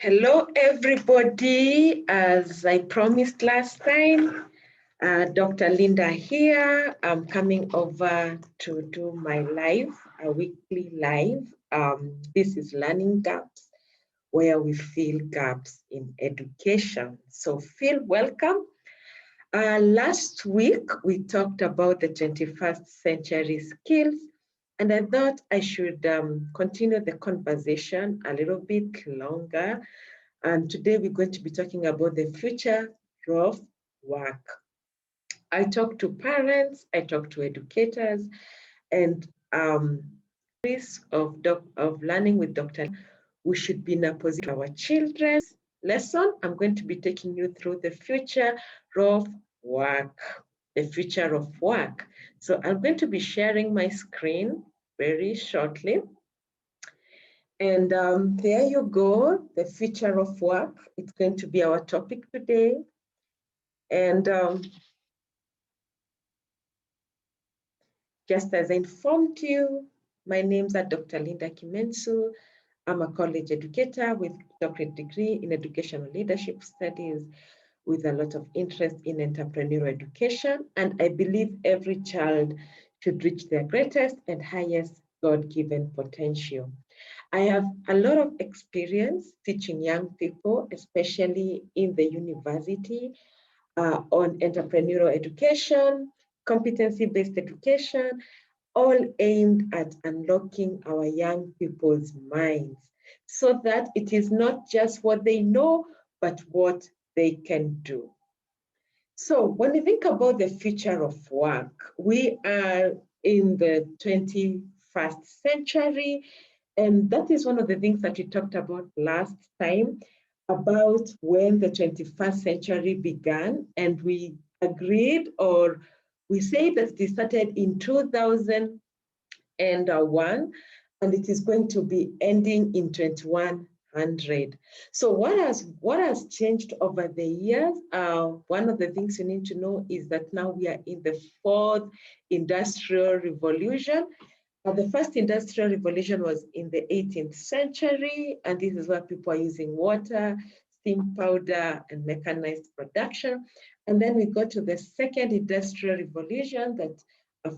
Hello, everybody. As I promised last time, Dr. Linda here. I'm coming over to do my live, a weekly live. This is Learning Gaps, where we fill gaps in education. So feel welcome. Last week, we talked about the 21st century skills, and I thought I should continue the conversation a little bit longer. And today we're going to be talking about the future of work. I talk to parents, I talk to educators, and of learning with Dr. We should be in a position for our children's lesson. I'm going to be taking you through the future of work, the future of work. So I'm going to be sharing my screen very shortly. And there you go, the future of work. It's going to be our topic today. And just as I informed you, my name's Dr. Linda Kimensu. I'm a college educator with doctorate degree in educational leadership studies with a lot of interest in entrepreneurial education. And I believe every child should reach their greatest and highest God-given potential. I have a lot of experience teaching young people, especially in the university, on entrepreneurial education, competency-based education, all aimed at unlocking our young people's minds so that it is not just what they know, but what they can do. So when you think about the future of work, we are in the 21st century, and that is one of the things that we talked about last time, about when the 21st century began, and we agreed, or we say that it started in 2001, and it is going to be ending in 2100. So what has changed over the years? One of the things you need to know is that now we are in the fourth industrial revolution. The first industrial revolution was in the 18th century, and this is where people are using water, steam powder, and mechanized production. And then we got to the second industrial revolution that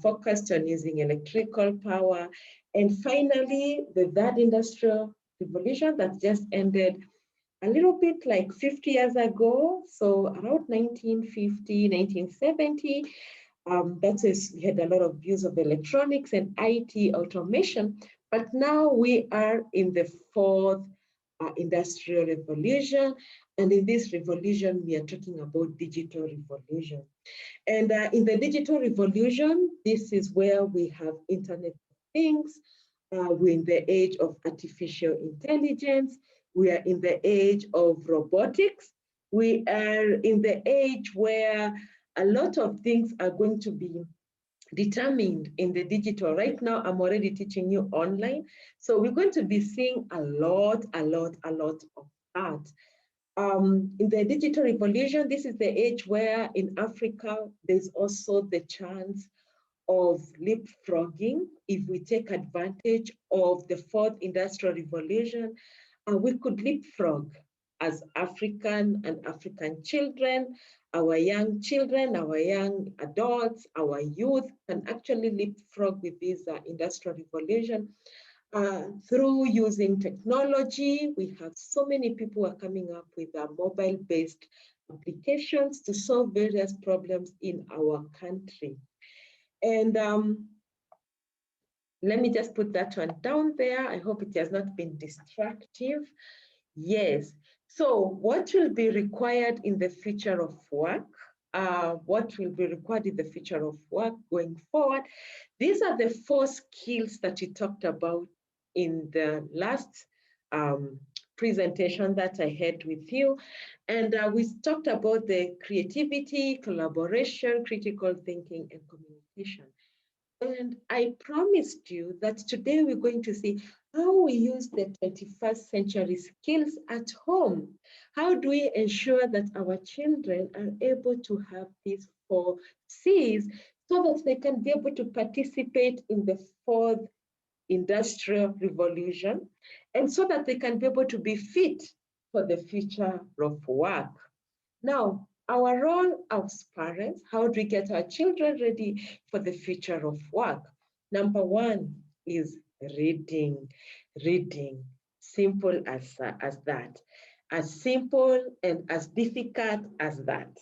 focused on using electrical power. And finally, the third industrial revolution that just ended a little bit like 50 years ago, so around 1950, 1970. That is, we had a lot of use of electronics and IT automation, but now we are in the fourth industrial revolution. And in this revolution, we are talking about digital revolution. And in the digital revolution, this is where we have Internet of Things. We're in the age of artificial intelligence. We are in the age of robotics. We are in the age where a lot of things are going to be determined in the digital. Right now, I'm already teaching you online. So we're going to be seeing a lot of that. In the digital revolution, this is the age where in Africa, there's also the chance of leapfrogging. If we take advantage of the fourth industrial revolution, we could leapfrog as African and African children, our young children, our young adults, our youth can actually leapfrog with this industrial revolution. Through using technology, we have so many people are coming up with mobile-based applications to solve various problems in our country. And let me just put that one down there. I hope it has not been distractive. Yes. So what will be required in the future of work? What will be required in the future of work going forward? These are the 4 skills that we talked about in the last presentation that I had with you. And we talked about the creativity, collaboration, critical thinking, and communication. And I promised you that today we're going to see how we use the 21st century skills at home. How do we ensure that our children are able to have these 4 C's so that they can be able to participate in the fourth industrial revolution, and so that they can be able to be fit for the future of work. Now, our role as parents, how do we get our children ready for the future of work? Number one is reading. Reading, simple as that, as simple and as difficult as that.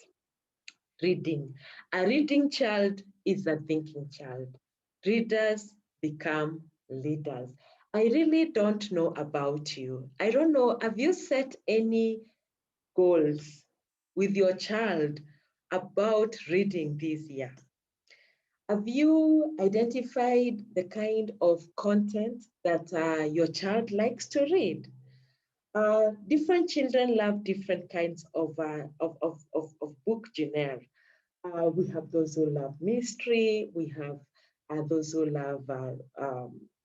Reading. A reading child is a thinking child. Readers become leaders. I really don't know about you. I don't know, have you set any goals with your child about reading this year? Have you identified the kind of content that your child likes to read? Different children love different kinds of book genre. We have those who love mystery. We have those who love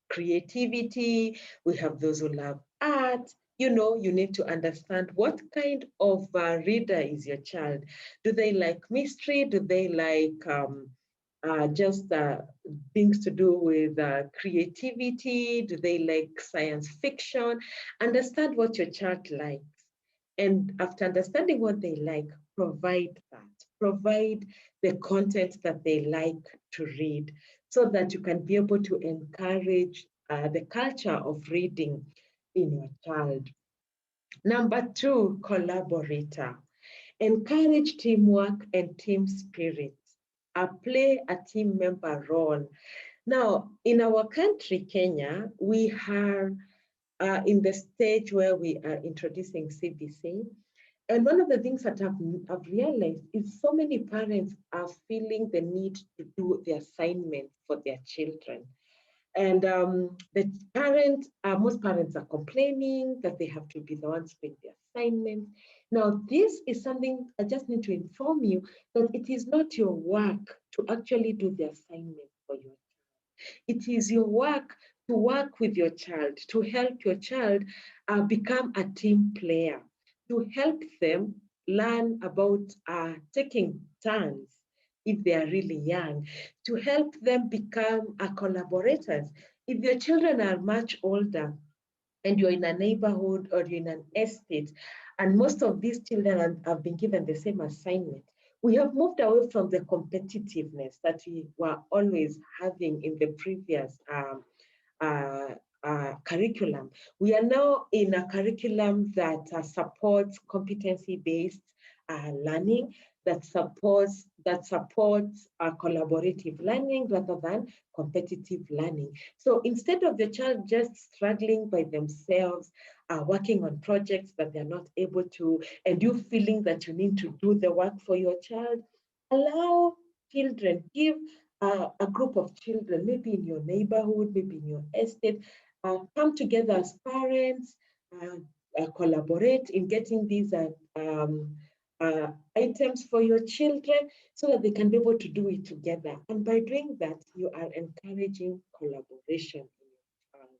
creativity. We have those who love art. You know, you need to understand what kind of reader is your child. Do they like mystery? Do they like just things to do with creativity? Do they like science fiction? Understand what your child likes. And after understanding what they like, provide that. Provide the content that they like to read so that you can be able to encourage the culture of reading in your child. Number two, collaborator. Encourage teamwork and team spirit. Play a team member role. Now, in our country, Kenya, we are in the stage where we are introducing CBC. And one of the things that I've realized is so many parents are feeling the need to do the assignment for their children. And most parents are complaining that they have to be the ones doing the assignments. Now, this is something I just need to inform you that it is not your work to actually do the assignment for you. It is your work to work with your child, to help your child become a team player, to help them learn about taking turns if they are really young, to help them become collaborators. If your children are much older and you're in a neighborhood or you're in an estate, and most of these children have been given the same assignment, we have moved away from the competitiveness that we were always having in the previous uh, curriculum. We are now in a curriculum that supports competency-based learning, that supports collaborative learning rather than competitive learning. So instead of the child just struggling by themselves, working on projects that they're not able to, and you feeling that you need to do the work for your child, allow children, give a group of children, maybe in your neighborhood, maybe in your estate, come together as parents, collaborate in getting these items for your children so that they can be able to do it together. And by doing that, you are encouraging collaboration in your child.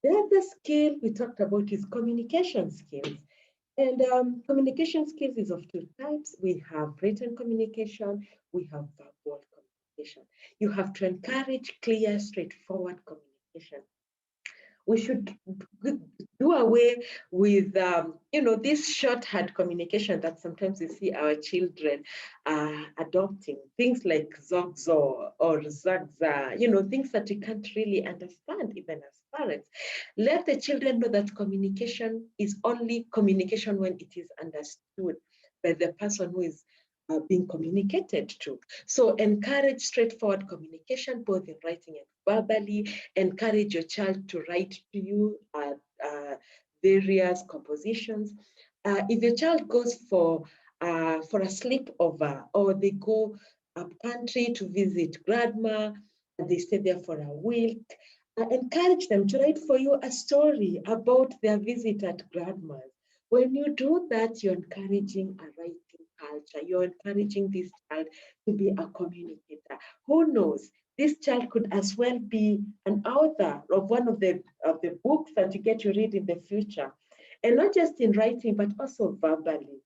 The other skill we talked about is communication skills. And communication skills is of two types. We have written communication, we have verbal communication. You have to encourage clear, straightforward communication. We should do away with, this shorthand communication that sometimes we see our children adopting. Things like zogzo or zagza, things that we can't really understand even as parents. Let the children know that communication is only communication when it is understood by the person who is being communicated to. So encourage straightforward communication, both in writing and verbally. Encourage your child to write to you various compositions. If your child goes for a sleepover or they go up country to visit grandma, and they stay there for a week, encourage them to write for you a story about their visit at grandma's. When you do that, you're encouraging a writing culture. You're encouraging this child to be a communicator. Who knows? This child could as well be an author of one of the books that you get to read in the future. And not just in writing, but also verbally.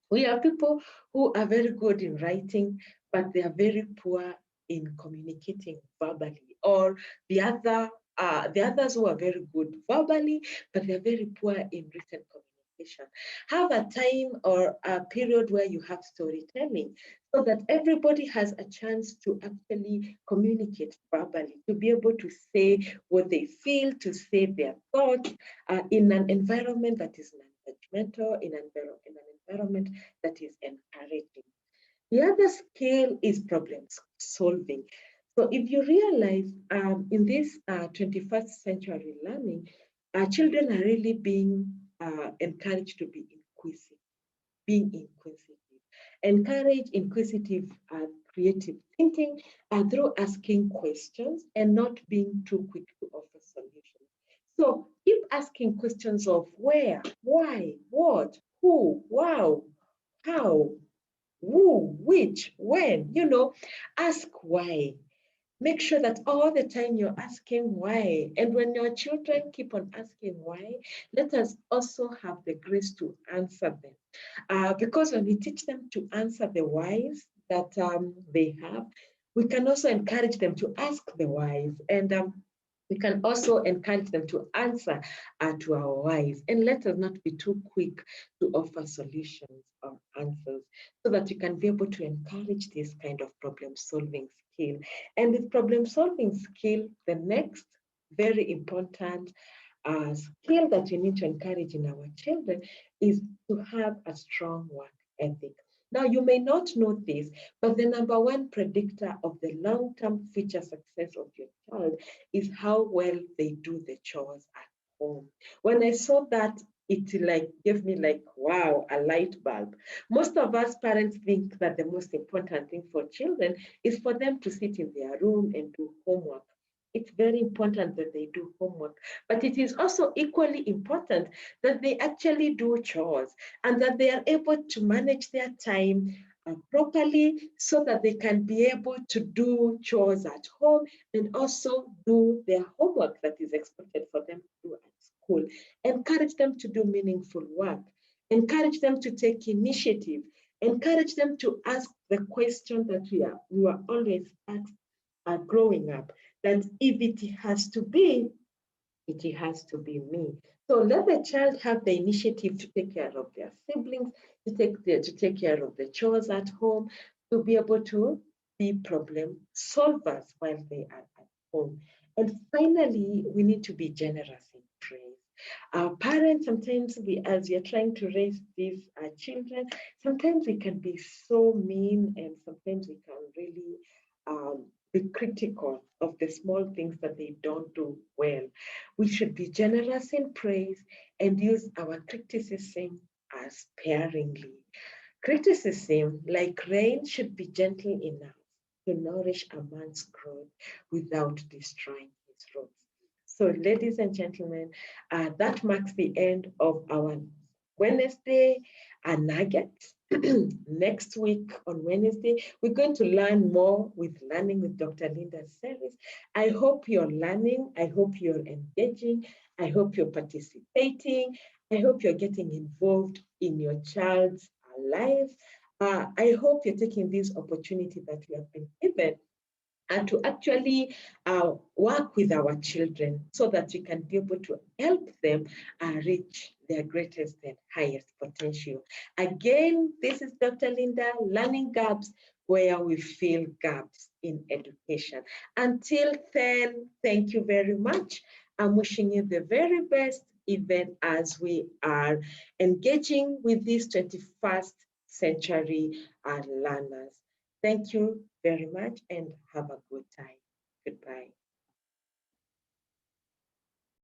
We have people who are very good in writing, but they are very poor in communicating verbally. Or the others who are very good verbally, but they are very poor in written communication. education. Have a time or a period where you have storytelling so that everybody has a chance to actually communicate verbally, to be able to say what they feel, to say their thoughts in an environment that is non-judgmental, in an environment that is encouraging. The other skill is problem solving. So if you realize in this 21st century learning, children are really being encouraged to be inquisitive, being inquisitive. Encourage inquisitive creative thinking through asking questions and not being too quick to offer solutions. So keep asking questions of where, why, what, who, wow, how, who, which, when, ask why. Make sure that all the time you're asking why. And when your children keep on asking why, let us also have the grace to answer them. Because when we teach them to answer the whys that they have, we can also encourage them to ask the whys. And we can also encourage them to answer to our whys. And let us not be too quick to offer solutions or answers so that you can be able to encourage this kind of problem solving skill. And with problem solving skill, the next very important skill that we need to encourage in our children is to have a strong work ethic. Now, you may not know this, but the number one predictor of the long-term future success of your child is how well they do the chores at home. When I saw that, it gave me wow, a light bulb. Most of us parents think that the most important thing for children is for them to sit in their room and do homework. It's very important that they do homework, but it is also equally important that they actually do chores and that they are able to manage their time properly so that they can be able to do chores at home and also do their homework that is expected for them to do at school. Encourage them to do meaningful work. Encourage them to take initiative. Encourage them to ask the question that we were always asked growing up, that if it has to be, it has to be me. So let the child have the initiative to take care of their siblings, to take care of the chores at home, to be able to be problem solvers while they are at home. And finally, we need to be generous in praise. Our parents, sometimes as we are trying to raise these children, sometimes we can be so mean and sometimes we can really be critical of the small things that they don't do well. We should be generous in praise and use our criticism as sparingly. Criticism, like rain, should be gentle enough to nourish a man's growth without destroying his roots. So, ladies and gentlemen, that marks the end of our Wednesday nuggets. Next week on Wednesday, we're going to learn more with Learning with Dr. Linda's series. I hope you're learning. I hope you're engaging. I hope you're participating. I hope you're getting involved in your child's life. I hope you're taking this opportunity that we have been given and to actually work with our children so that we can be able to help them reach their greatest and highest potential. Again, this is Dr. Linda, Learning Gaps, where we fill gaps in education. Until then, thank you very much. I'm wishing you the very best, even as we are engaging with these 21st century learners. Thank you very much and have a good time.